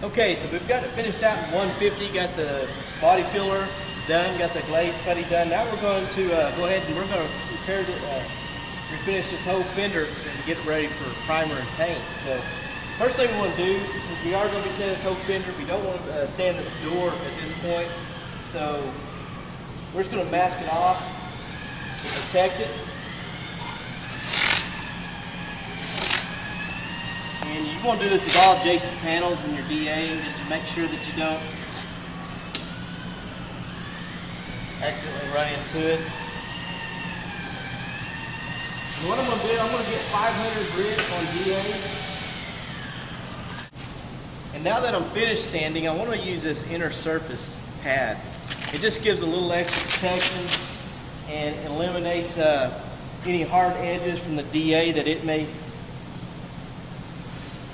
Okay, so we've got it finished out in 150, got the body filler done, got the glaze putty done. Now we're going to go ahead and we're going to refinish this whole fender and get it ready for primer and paint. So first thing we want to do is we are going to be sanding this whole fender. We don't want to sand this door at this point. So we're just going to mask it off to protect it. And you want to do this with all adjacent panels when you're DAing, just to make sure that you don't accidentally run into it. And what I'm going to do, I'm going to get 500 grit on DA. And now that I'm finished sanding, I want to use this inner surface pad. It just gives a little extra protection and eliminates any hard edges from the DA that it may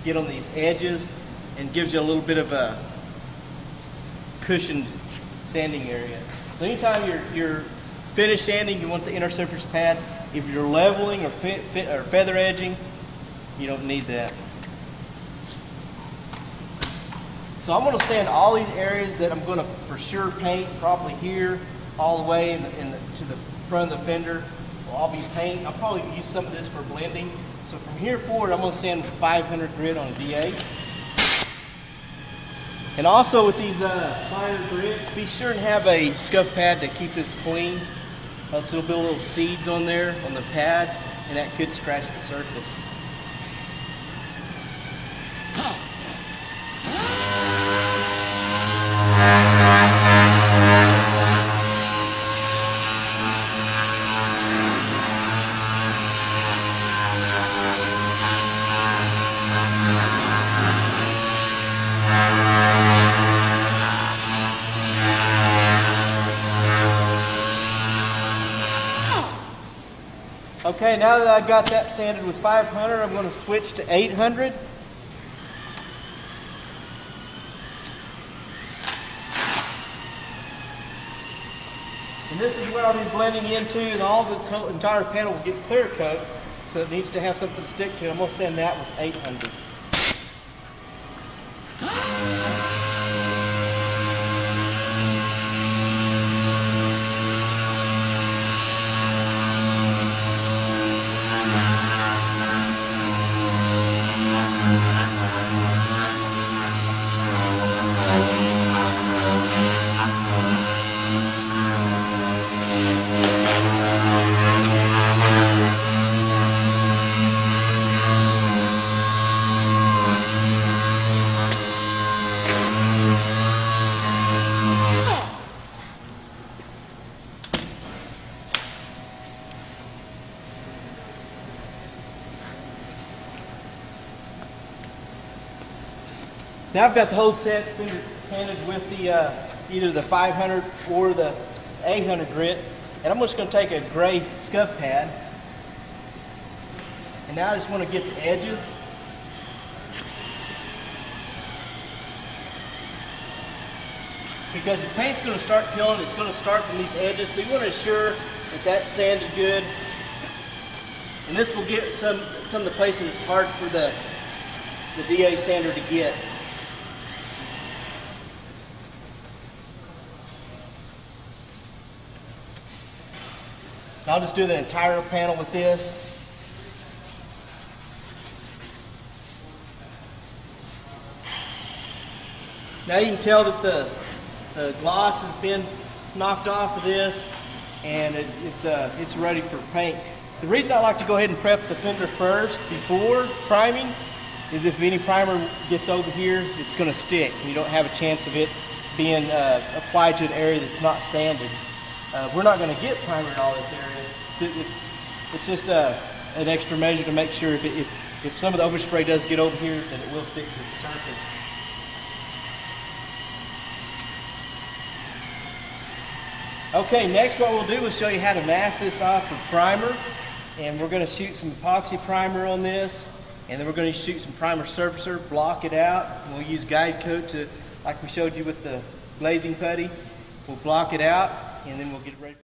get on these edges, and gives you a little bit of a cushioned sanding area. So anytime you're finished sanding, you want the inner surface pad. If you're leveling or feather edging, you don't need that. So I'm going to sand all these areas that I'm going to for sure paint, probably here all the way to the front of the fender will all be paint. I'll probably use some of this for blending. So from here forward, I'm going to sand with 500 grit on DA. And also with these finer grits, be sure and have a scuff pad to keep this clean. Else there'll be little seeds on there on the pad, and that could scratch the surface. Okay, now that I got that sanded with 500, I'm going to switch to 800. And this is what I'll be blending into, and all this whole entire panel will get clear coat, so it needs to have something to stick to. I'm going to sand that with 800. Now I've got the whole set sanded with the either the 500 or the 800 grit, and I'm just going to take a gray scuff pad, and now I just want to get the edges. Because the paint's going to start peeling, it's going to start from these edges, so you want to ensure that that's sanded good. And this will get some of the places it's hard for the DA sander to get. I'll just do the entire panel with this. Now you can tell that the gloss has been knocked off of this, and it's ready for paint. The reason I like to go ahead and prep the fender first before priming is if any primer gets over here, it's going to stick, and you don't have a chance of it being applied to an area that's not sanded. We're not going to get primer in all this area. It's just an extra measure to make sure if some of the overspray does get over here, then it will stick to the surface. Okay, next what we'll do is show you how to mask this off for primer. And we're going to shoot some epoxy primer on this, and then we're going to shoot some primer surfacer, block it out, and we'll use guide coat to, like we showed you with the glazing putty. We'll block it out, and then we'll get it ready.